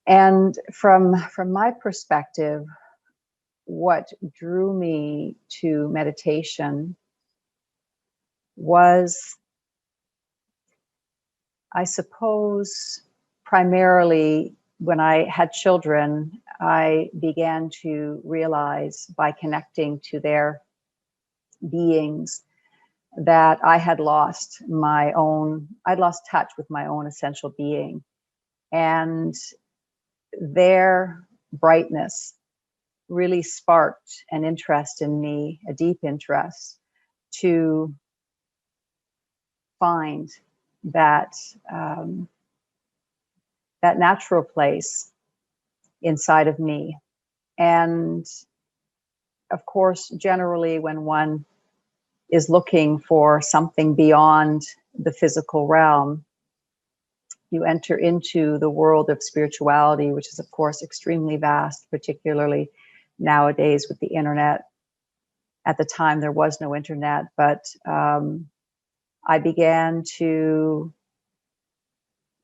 And from my perspective, what drew me to meditation was, I suppose, primarily when I had children, I began to realize by connecting to their beings that I'd lost touch with my own essential being. And their brightness really sparked an interest in me, a deep interest, to find that that natural place inside of me. And of course, generally when one is looking for something beyond the physical realm, you enter into the world of spirituality, which is of course extremely vast, particularly nowadays with the internet. At the time there was no internet, but I began to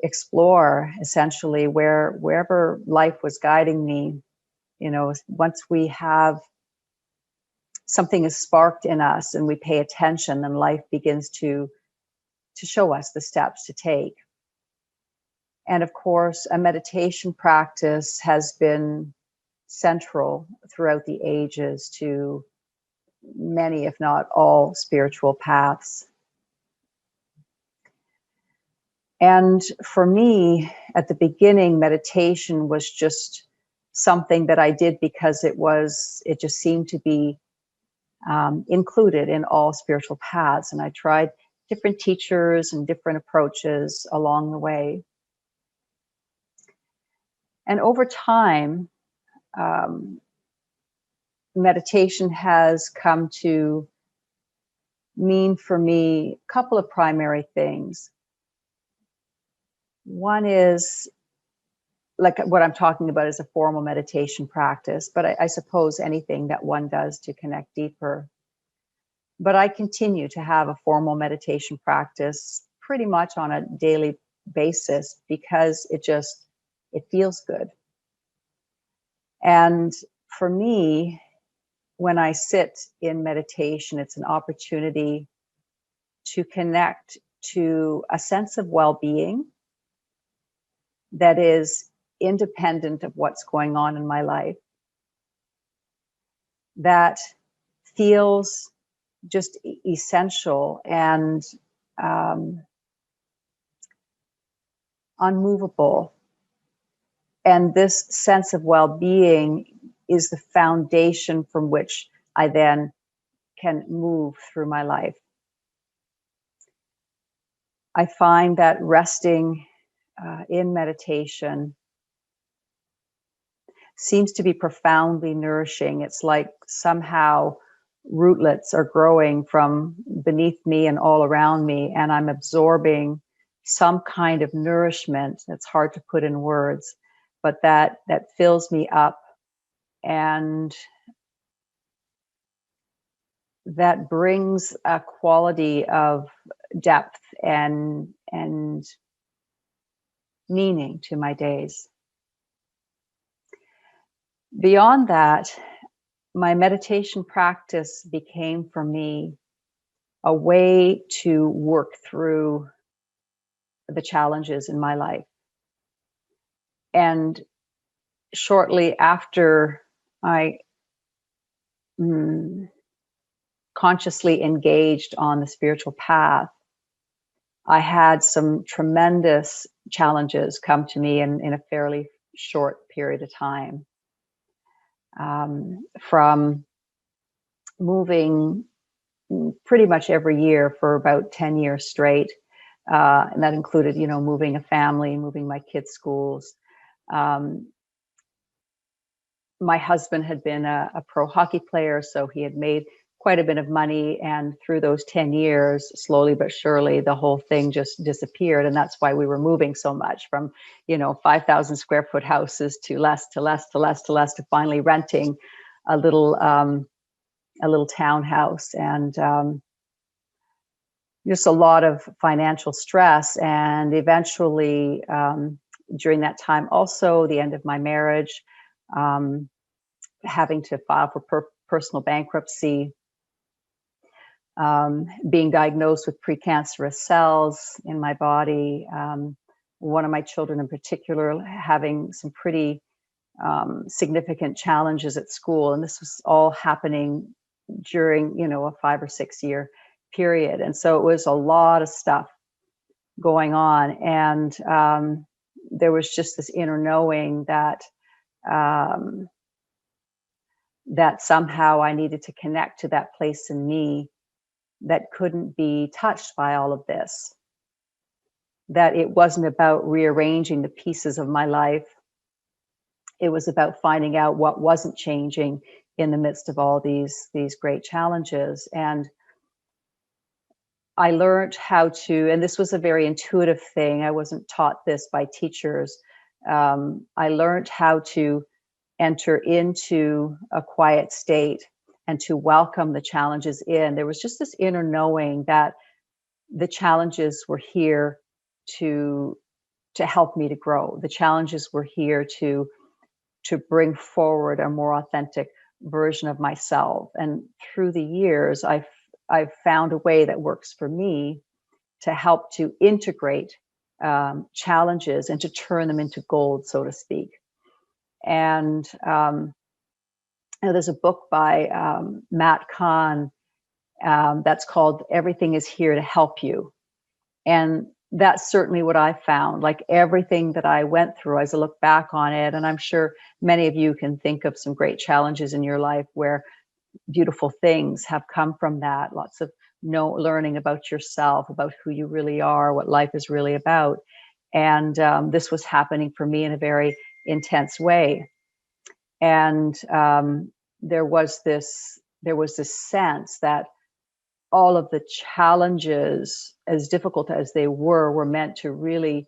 explore essentially wherever life was guiding me. You know, once we have something is sparked in us and we pay attention, then life begins to show us the steps to take. And of course, a meditation practice has been central throughout the ages to many, if not all, spiritual paths. And for me, at the beginning, meditation was just something that I did because it just seemed to be included in all spiritual paths. And I tried different teachers and different approaches along the way. And over time, meditation has come to mean for me a couple of primary things. One is, like what I'm talking about is a formal meditation practice, but I suppose anything that one does to connect deeper. But I continue to have a formal meditation practice pretty much on a daily basis because it feels good. And for me, when I sit in meditation, it's an opportunity to connect to a sense of well-being that is independent of what's going on in my life, that feels just essential and unmovable. And this sense of well-being is the foundation from which I then can move through my life. I find that resting in meditation seems to be profoundly nourishing. It's like somehow rootlets are growing from beneath me and all around me, and I'm absorbing some kind of nourishment that's hard to put in words, but that fills me up, and that brings a quality of depth and meaning to my days. Beyond that, my meditation practice became for me a way to work through the challenges in my life. And shortly after I consciously engaged on the spiritual path, I had some tremendous challenges come to me in a fairly short period of time. From moving pretty much every year for about 10 years straight. And that included, moving a family, moving my kids' schools. My husband had been a pro hockey player, so he had made quite a bit of money. And through those 10 years, slowly but surely, the whole thing just disappeared. And that's why we were moving so much from, 5,000 square foot houses to less, to finally renting a little townhouse, and just a lot of financial stress. And eventually during that time, also the end of my marriage, having to file for personal bankruptcy, being diagnosed with precancerous cells in my body. One of my children in particular having some pretty significant challenges at school. And this was all happening during, a 5 or 6 year period. And so it was a lot of stuff going on. And there was just this inner knowing that that somehow I needed to connect to that place in me that couldn't be touched by all of this. That it wasn't about rearranging the pieces of my life. It was about finding out what wasn't changing in the midst of all these great challenges. And I learned how to, and this was a very intuitive thing. I wasn't taught this by teachers. I learned how to enter into a quiet state and to welcome the challenges in. There was just this inner knowing that the challenges were here to help me to grow. The challenges were here to bring forward a more authentic version of myself. And through the years, I've found a way that works for me to help to integrate challenges and to turn them into gold, so to speak. And there's a book by Matt Kahn that's called Everything is Here to Help You. And that's certainly what I found. Like everything that I went through, as I look back on it, and I'm sure many of you can think of some great challenges in your life where beautiful things have come from that. Lots of learning about yourself, about who you really are, what life is really about. And this was happening for me in a very intense way. And there was this sense that all of the challenges, as difficult as they were meant to really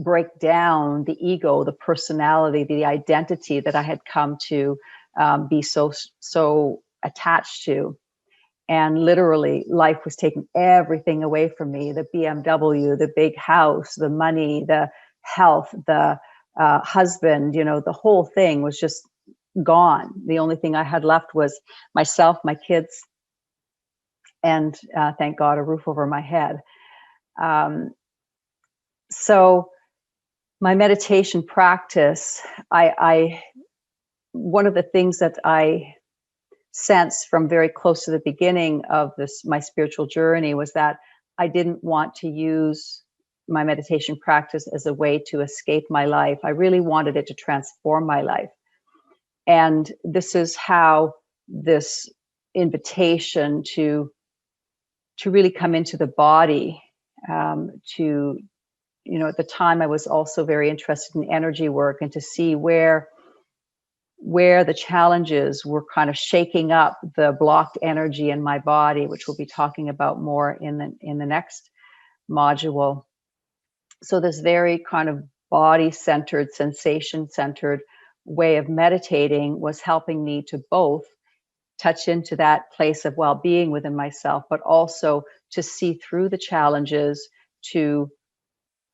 break down the ego, the personality, the identity that I had come to be so attached to. And literally, life was taking everything away from me: the BMW, the big house, the money, the health, the husband, the whole thing was just gone. The only thing I had left was myself, my kids, and thank God, a roof over my head. So my meditation practice, one of the things that I sensed from very close to the beginning of my spiritual journey was that I didn't want to use my meditation practice as a way to escape my life. I really wanted it to transform my life. And this is how this invitation to really come into the body, at the time I was also very interested in energy work and to see where the challenges were kind of shaking up the blocked energy in my body, which we'll be talking about more in the next module. So this very kind of body-centered, sensation-centered way of meditating was helping me to both touch into that place of well-being within myself, but also to see through the challenges, to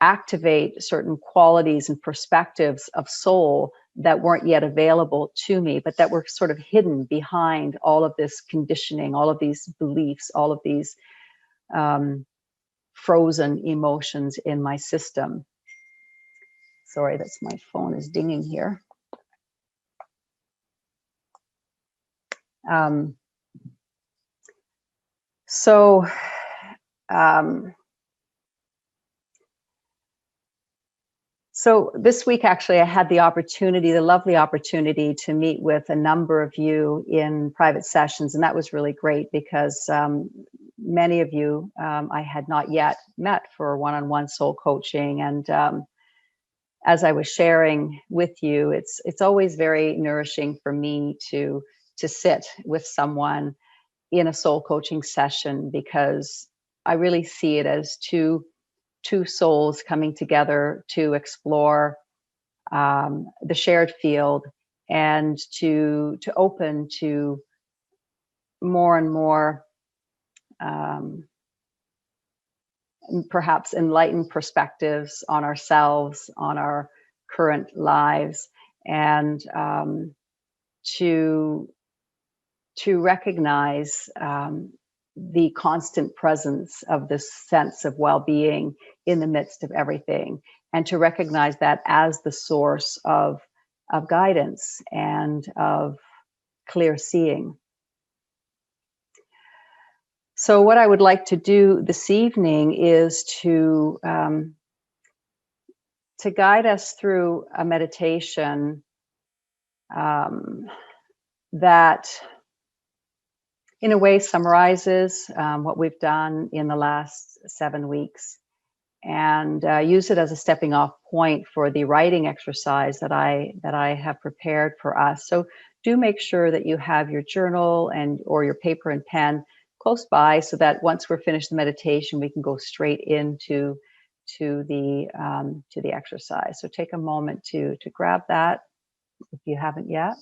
activate certain qualities and perspectives of soul that weren't yet available to me, but that were sort of hidden behind all of this conditioning, all of these beliefs, all of these frozen emotions in my system. Sorry, that's my phone is dinging here. So this week, actually, I had the lovely opportunity to meet with a number of you in private sessions. And that was really great because many of you I had not yet met for one-on-one soul coaching. And as I was sharing with you, it's always very nourishing for me to sit with someone in a soul coaching session, because I really see it as two souls coming together to explore the shared field and to open to more and more perhaps enlightened perspectives on ourselves, on our current lives, and to recognize the constant presence of this sense of well-being in the midst of everything, and to recognize that as the source of guidance and of clear seeing. So what I would like to do this evening is to guide us through a meditation that in a way summarizes what we've done in the last 7 weeks, and use it as a stepping off point for the writing exercise that I have prepared for us. So do make sure that you have your journal or your paper and pen close by, so that once we're finished the meditation, we can go straight into the exercise. So take a moment to grab that if you haven't yet.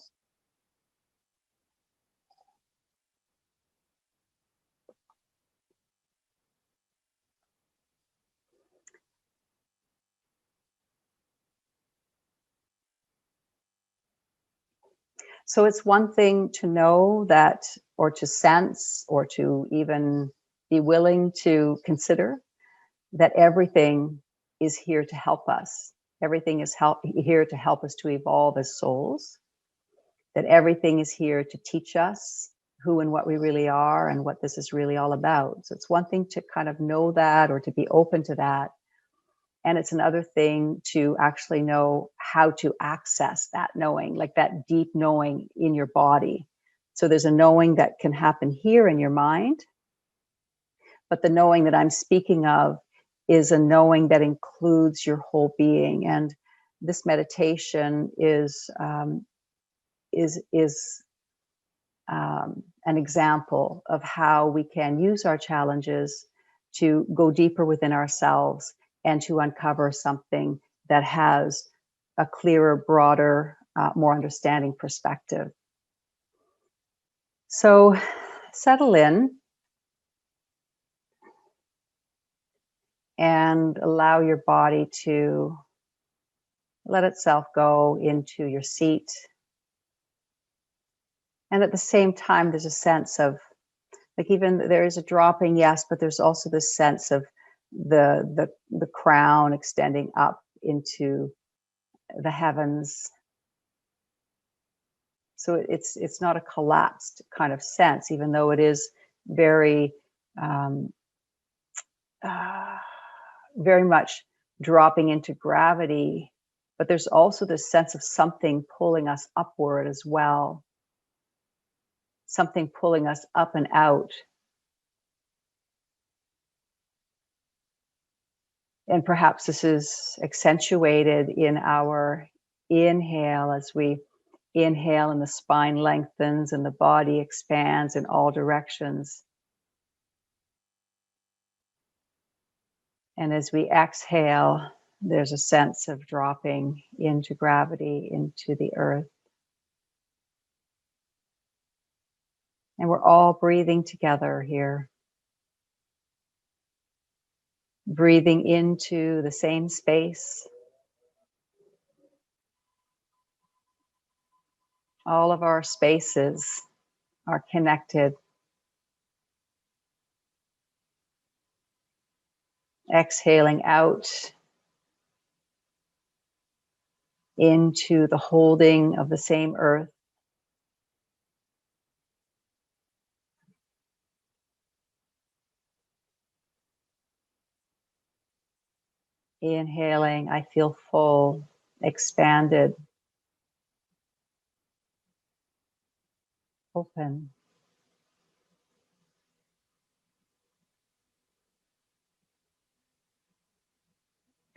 So it's one thing to know that, or to sense, or to even be willing to consider that everything is here to help us. Everything is here to help us to evolve as souls. That everything is here to teach us who and what we really are and what this is really all about. So it's one thing to kind of know that, or to be open to that. And it's another thing to actually know how to access that knowing, like that deep knowing in your body. So there's a knowing that can happen here in your mind, but the knowing that I'm speaking of is a knowing that includes your whole being. And this meditation is an example of how we can use our challenges to go deeper within ourselves and to uncover something that has a clearer, broader, more understanding perspective. So settle in and allow your body to let itself go into your seat. And at the same time, there's a sense of, like, even there is a dropping, yes, but there's also this sense of the crown extending up into the heavens. So it's not a collapsed kind of sense, even though it is very very much dropping into gravity. But there's also this sense of something pulling us upward as well, something pulling us up and out. And perhaps this is accentuated in our inhale. As we inhale and the spine lengthens and the body expands in all directions. And as we exhale, there's a sense of dropping into gravity, into the earth. And we're all breathing together here. Breathing into the same space. All of our spaces are connected. Exhaling out into the holding of the same earth. Inhaling, I feel full, expanded, open.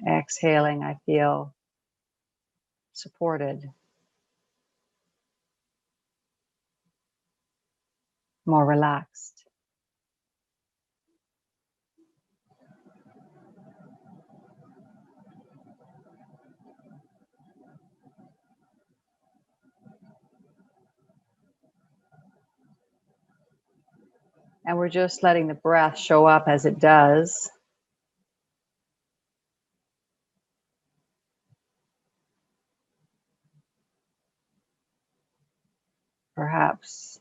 Exhaling, I feel supported, more relaxed. And we're just letting the breath show up as it does. perhaps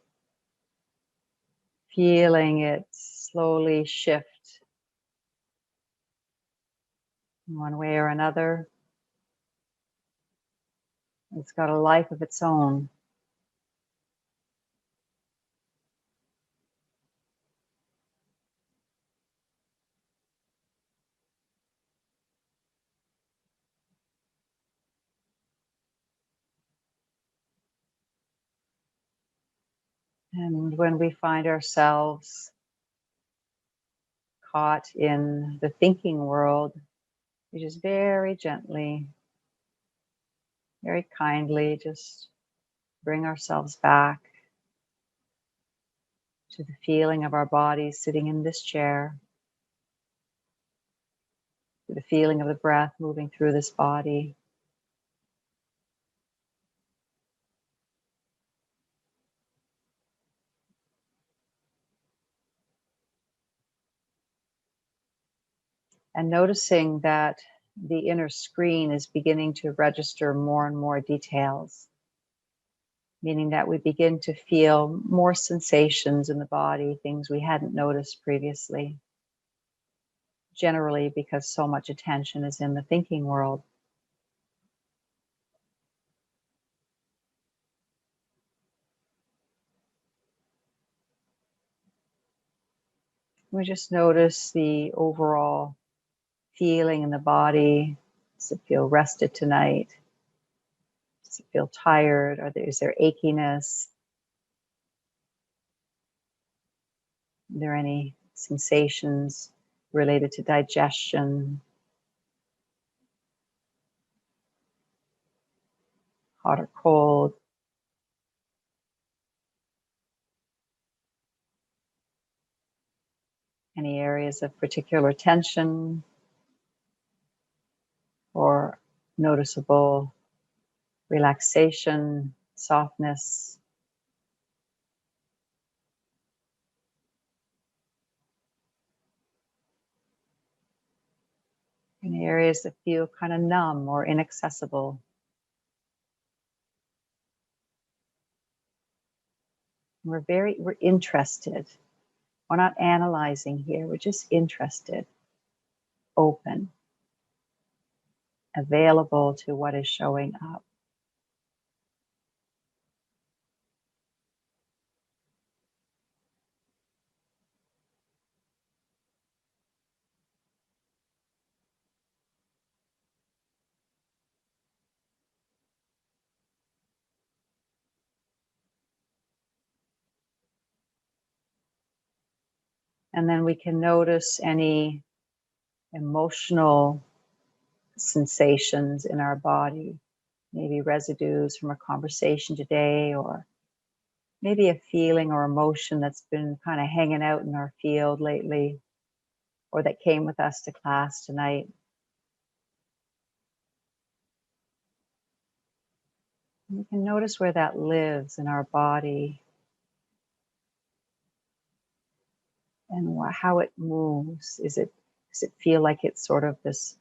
feeling it slowly shift in one way or another. It's got a life of its own. And when we find ourselves caught in the thinking world, we just very gently, very kindly just bring ourselves back to the feeling of our bodies sitting in this chair, to the feeling of the breath moving through this body. And noticing that the inner screen is beginning to register more and more details, meaning that we begin to feel more sensations in the body, things we hadn't noticed previously, generally because so much attention is in the thinking world. We just notice the overall feeling in the body. Does it feel rested tonight? Does it feel tired? Is there achiness? Are there any sensations related to digestion? Hot or cold? Any areas of particular tension or noticeable relaxation, softness? Any areas that feel kind of numb or inaccessible? We're interested. We're not analyzing here. We're just interested, open, available to what is showing up. And then we can notice any emotional sensations in our body, maybe residues from a conversation today, or maybe a feeling or emotion that's been kind of hanging out in our field lately, or that came with us to class tonight. We can notice where that lives in our body and how it moves. Does it feel like it's sort of this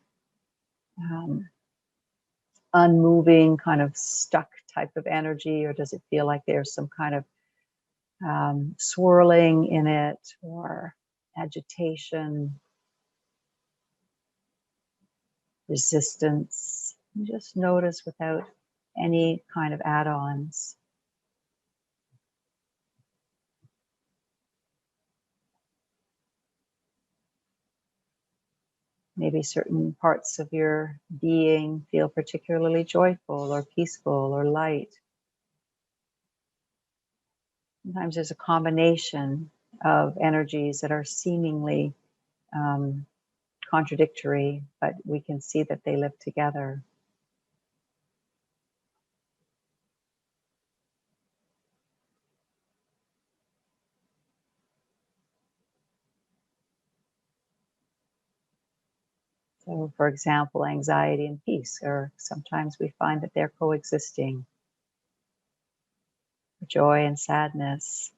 unmoving, kind of stuck type of energy, or does it feel like there's some kind of swirling in it, or agitation, resistance? You just notice without any kind of add-ons. Maybe certain parts of your being feel particularly joyful or peaceful or light. Sometimes there's a combination of energies that are seemingly contradictory, but we can see that they live together. So, for example, anxiety and peace, or sometimes we find that they're coexisting. Joy and sadness.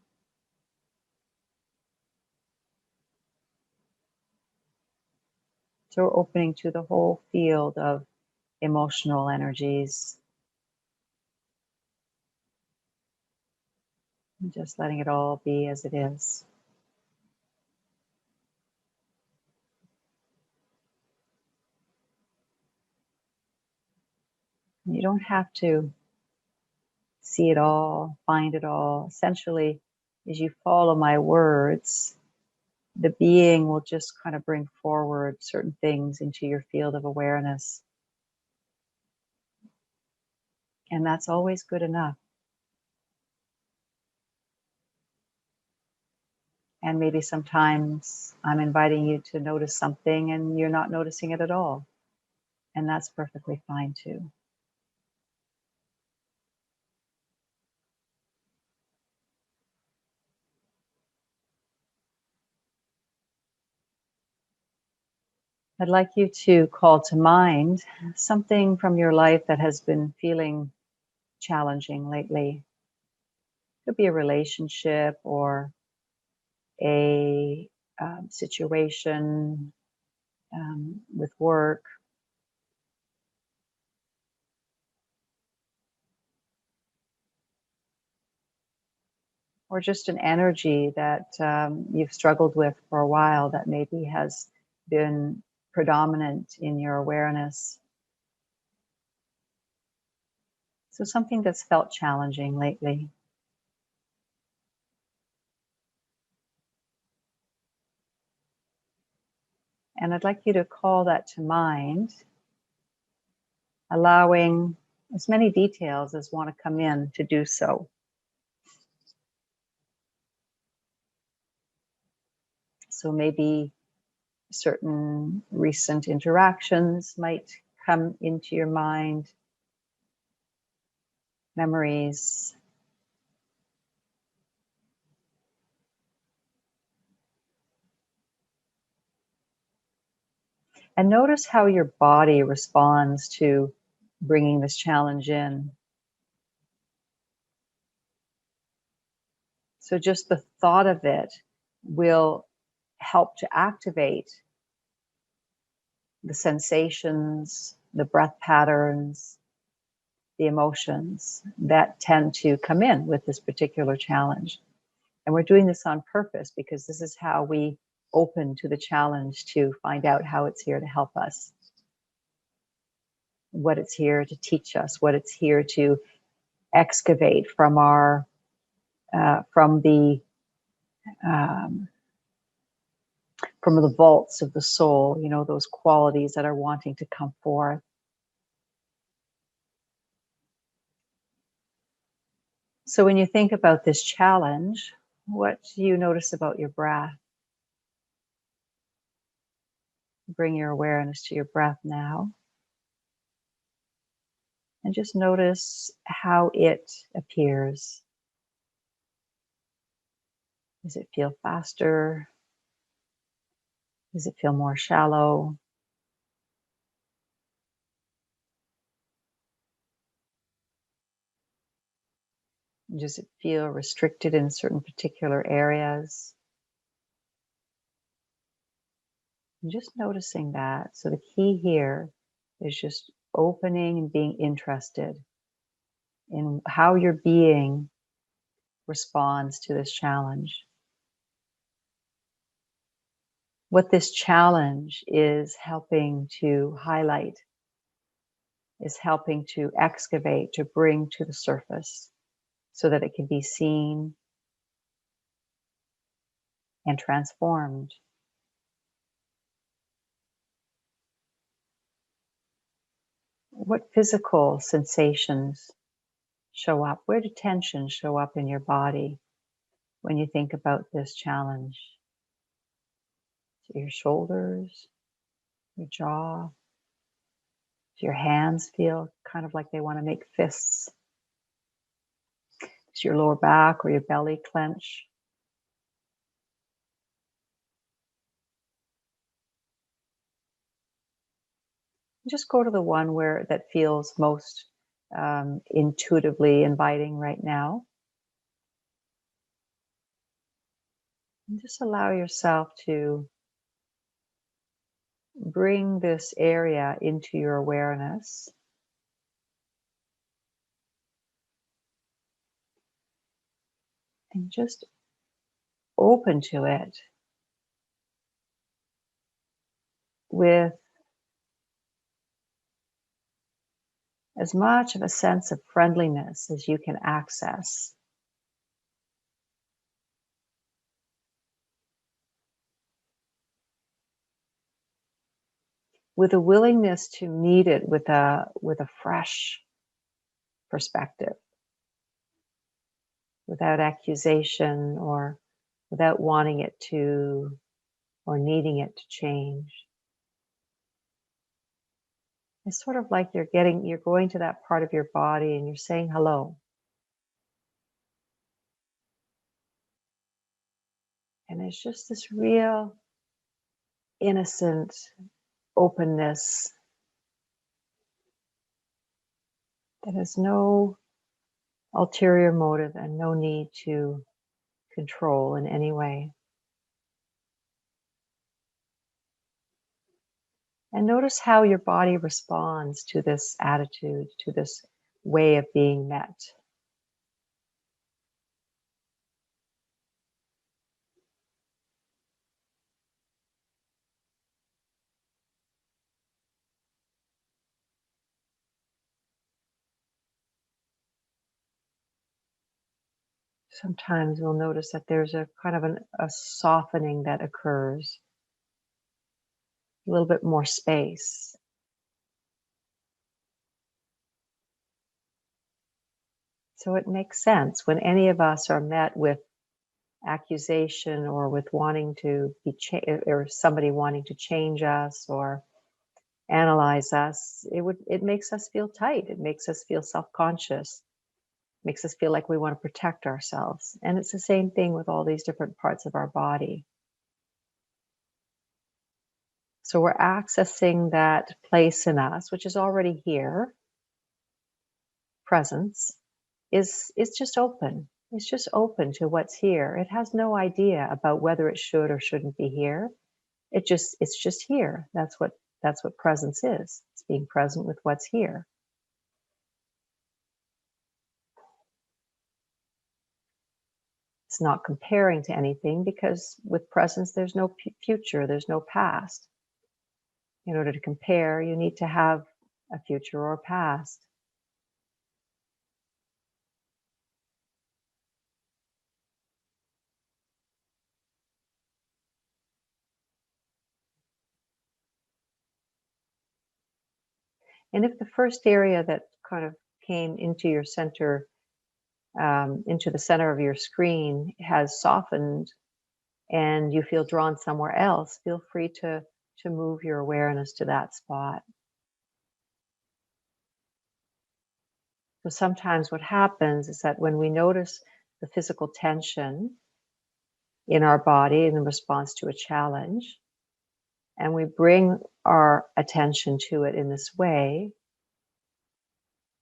So we're opening to the whole field of emotional energies. And just letting it all be as it is. And you don't have to see it all, find it all. Essentially, as you follow my words, the being will just kind of bring forward certain things into your field of awareness. And that's always good enough. And maybe sometimes I'm inviting you to notice something and you're not noticing it at all. And that's perfectly fine too. I'd like you to call to mind something from your life that has been feeling challenging lately. It could be a relationship or a situation with work. Or just an energy that you've struggled with for a while that maybe has been predominant in your awareness. So something that's felt challenging lately. And I'd like you to call that to mind, allowing as many details as want to come in to do so. So maybe certain recent interactions might come into your mind, memories. And notice how your body responds to bringing this challenge in. So just the thought of it will help to activate the sensations, the breath patterns, the emotions that tend to come in with this particular challenge. And we're doing this on purpose because this is how we open to the challenge to find out how it's here to help us, what it's here to teach us, what it's here to excavate from our from the vaults of the soul, those qualities that are wanting to come forth. So when you think about this challenge, what do you notice about your breath? Bring your awareness to your breath now. And just notice how it appears. Does it feel faster? Does it feel more shallow? Does it feel restricted in certain particular areas? And just noticing that. So the key here is just opening and being interested in how your being responds to this challenge. What this challenge is helping to highlight, is helping to excavate, to bring to the surface so that it can be seen and transformed. What physical sensations show up? Where do tensions show up in your body when you think about this challenge? Your shoulders, your jaw, do your hands feel kind of like they want to make fists? Does your lower back or your belly clench? Just go to the one where that feels most intuitively inviting right now. And just allow yourself to bring this area into your awareness. and just open to it with as much of a sense of friendliness as you can access. With a willingness to meet it with a fresh perspective, without accusation or without wanting it to or needing it to change. It's sort of like you're going to that part of your body and you're saying hello. And there's just this real innocent openness that has no ulterior motive and no need to control in any way. And notice how your body responds to this attitude, to this way of being met. Sometimes we'll notice that there's a kind of a softening that occurs, a little bit more space. So it makes sense when any of us are met with accusation or with wanting to be or somebody wanting to change us or analyze us, it makes us feel tight. It makes us feel self-conscious. Makes us feel like we want to protect ourselves. And it's the same thing with all these different parts of our body. So we're accessing that place in us, which is already here. Presence is just open. It's just open to what's here. It has no idea about whether it should or shouldn't be here. It's just here. That's what presence is. It's being present with what's here. It's not comparing to anything because with presence, there's no future, there's no past. In order to compare, you need to have a future or a past. And if the first area that kind of came into your center, into the center of your screen has softened and you feel drawn somewhere else, feel free to move your awareness to that spot. So sometimes what happens is that when we notice the physical tension in our body in response to a challenge, and we bring our attention to it in this way,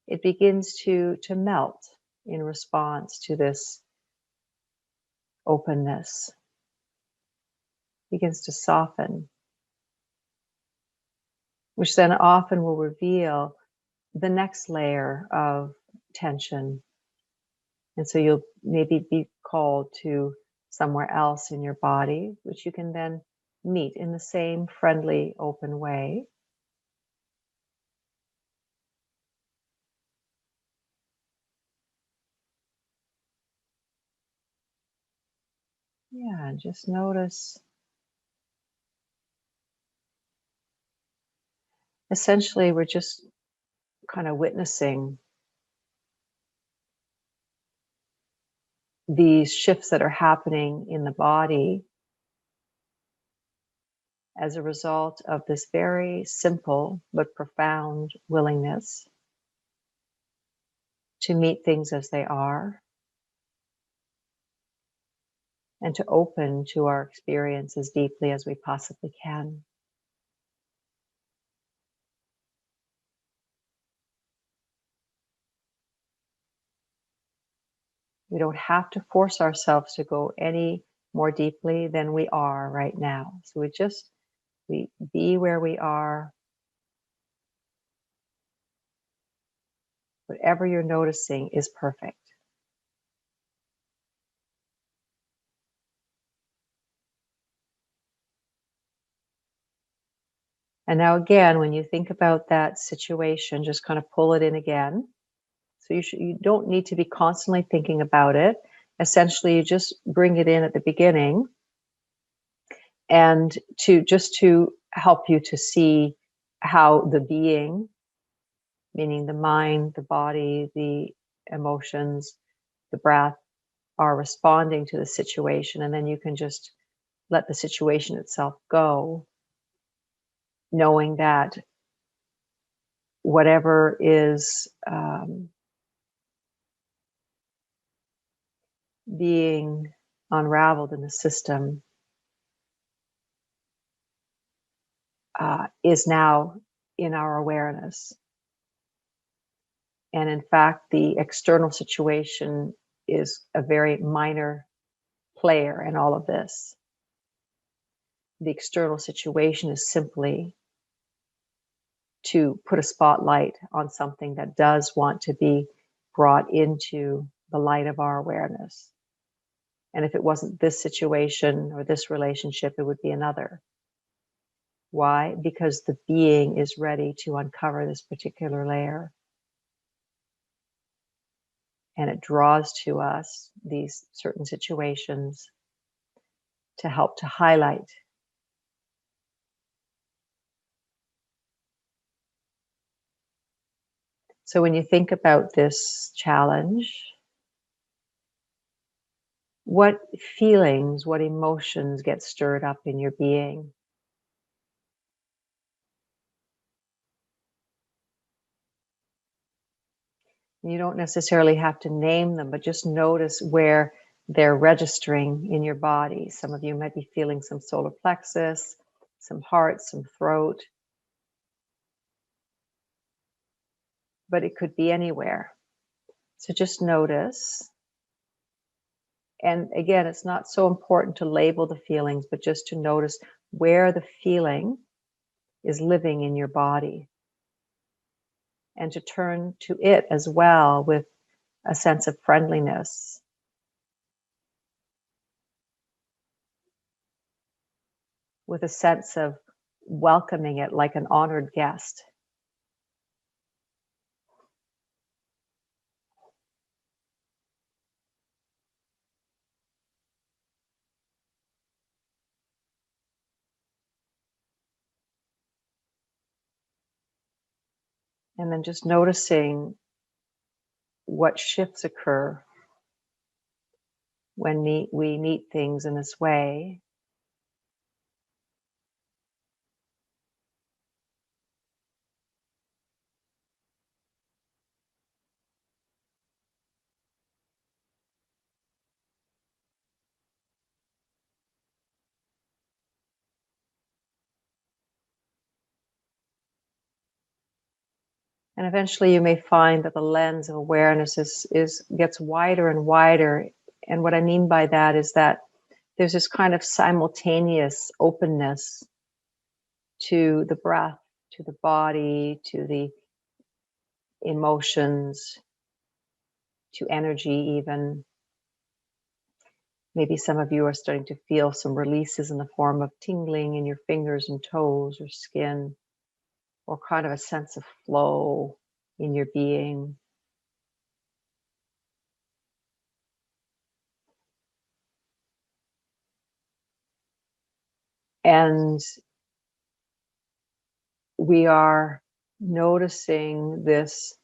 it begins to melt in response to this openness, begins to soften, which then often will reveal the next layer of tension. And so you'll maybe be called to somewhere else in your body, which you can then meet in the same friendly, open way. Yeah, and just notice. Essentially, we're just kind of witnessing these shifts that are happening in the body as a result of this very simple but profound willingness to meet things as they are and to open to our experience as deeply as we possibly can. We don't have to force ourselves to go any more deeply than we are right now. So we be where we are. Whatever you're noticing is perfect. And now again, when you think about that situation, just kind of pull it in again. So you don't need to be constantly thinking about it. Essentially, you just bring it in at the beginning, and to help you to see how the being, meaning the mind, the body, the emotions, the breath, are responding to the situation. And then you can just let the situation itself go, knowing that whatever is being unraveled in the system is now in our awareness. And in fact, the external situation is a very minor player in all of this. The external situation is simply to put a spotlight on something that does want to be brought into the light of our awareness. And if it wasn't this situation or this relationship, it would be another. Why? Because the being is ready to uncover this particular layer. And it draws to us these certain situations to help to highlight. So when you think about this challenge, what feelings, what emotions get stirred up in your being? You don't necessarily have to name them, but just notice where they're registering in your body. Some of you might be feeling some solar plexus, some heart, some throat, but it could be anywhere. So just notice. And again, it's not so important to label the feelings, but just to notice where the feeling is living in your body. And to turn to it as well with a sense of friendliness. With a sense of welcoming it like an honored guest. And then just noticing what shifts occur when we meet things in this way. And eventually you may find that the lens of awareness gets wider and wider. And what I mean by that is that there's this kind of simultaneous openness to the breath, to the body, to the emotions, to energy even. Maybe some of you are starting to feel some releases in the form of tingling in your fingers and toes or skin, or kind of a sense of flow in your being. And we are noticing this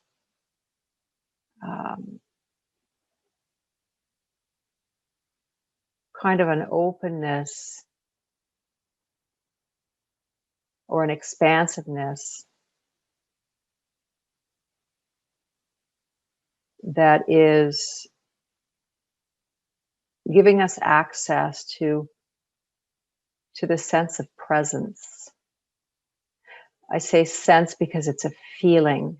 kind of an openness or an expansiveness that is giving us access to the sense of presence. I say sense because it's a feeling.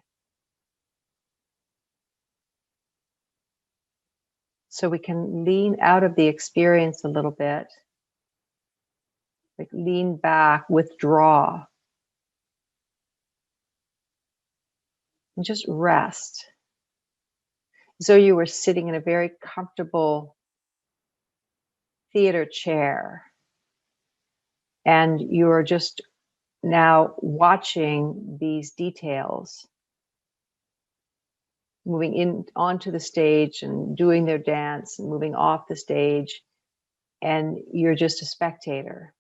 So we can lean out of the experience a little bit, like lean back, withdraw, and just rest. So you were sitting in a very comfortable theater chair and you are just Now, watching these details moving in onto the stage and doing their dance and moving off the stage, and you're just a spectator.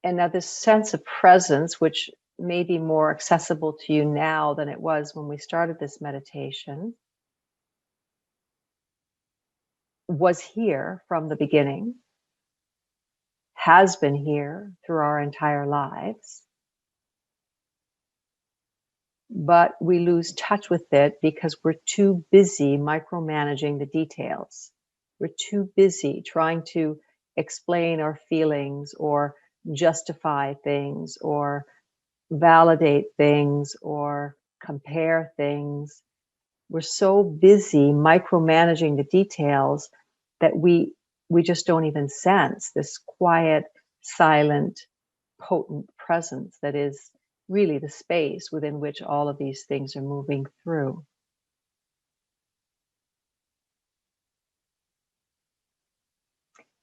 And now this sense of presence, which may be more accessible to you now than it was when we started this meditation, was here from the beginning, has been here through our entire lives. But we lose touch with it because we're too busy micromanaging the details. We're too busy trying to explain our feelings or justify things or validate things or compare things. We're so busy micromanaging the details that we just don't even sense this quiet, silent, potent presence that is really the space within which all of these things are moving through.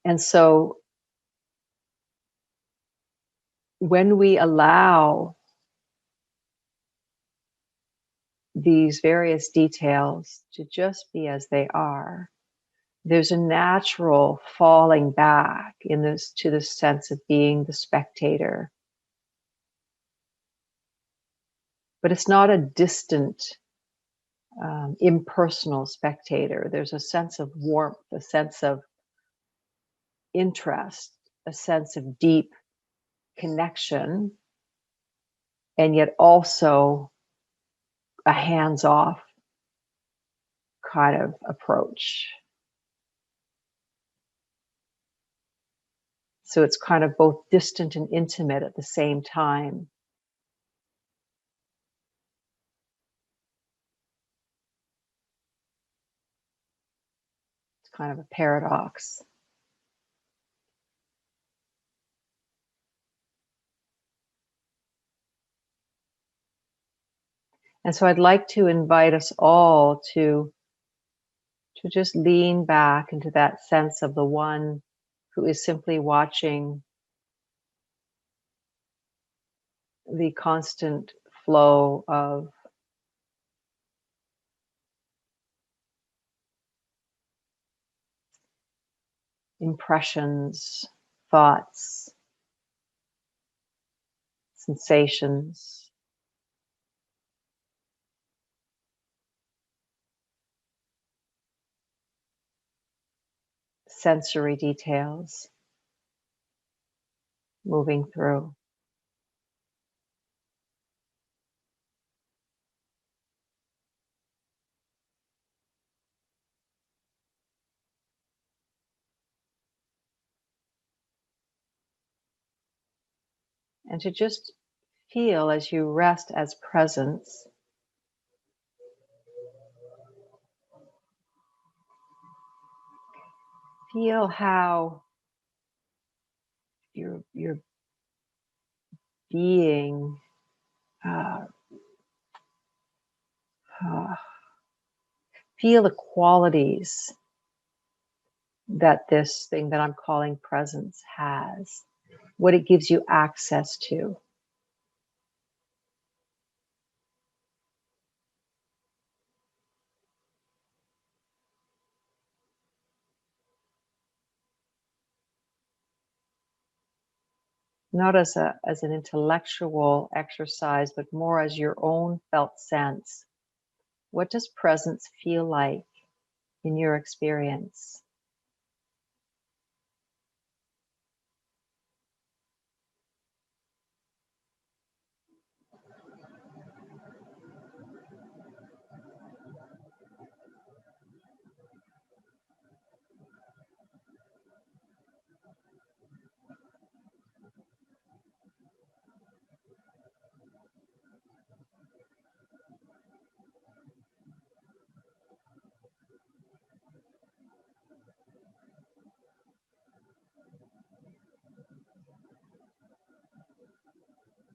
And so when we allow these various details to just be as they are, there's a natural falling back in this to the sense of being the spectator. But it's not a distant, impersonal spectator. There's a sense of warmth, a sense of interest, a sense of deep connection, and yet also a hands-off kind of approach. So it's kind of both distant and intimate at the same time. It's kind of a paradox. And so I'd like to invite us all to just lean back into that sense of the one who is simply watching the constant flow of impressions, thoughts, sensations, sensory details moving through. And to just feel as you rest as presence, feel how your being uh, uh, feel the qualities that this thing that I'm calling presence has, what it gives you access to. Not as an intellectual exercise, but more as your own felt sense. What does presence feel like in your experience?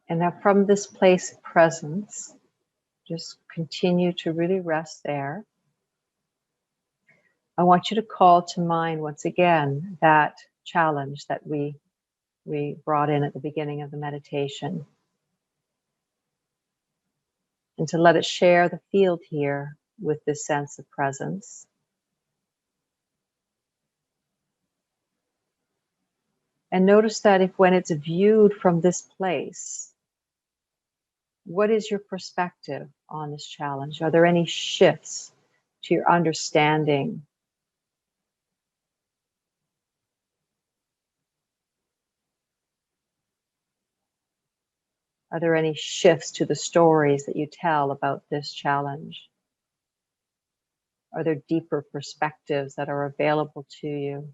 And now from this place of presence, just continue to really rest there. I want you to call to mind once again that challenge that we brought in at the beginning of the meditation. And to let it share the field here with this sense of presence. And notice that if when it's viewed from this place, what is your perspective on this challenge? Are there any shifts to your understanding? Are there any shifts to the stories that you tell about this challenge? Are there deeper perspectives that are available to you?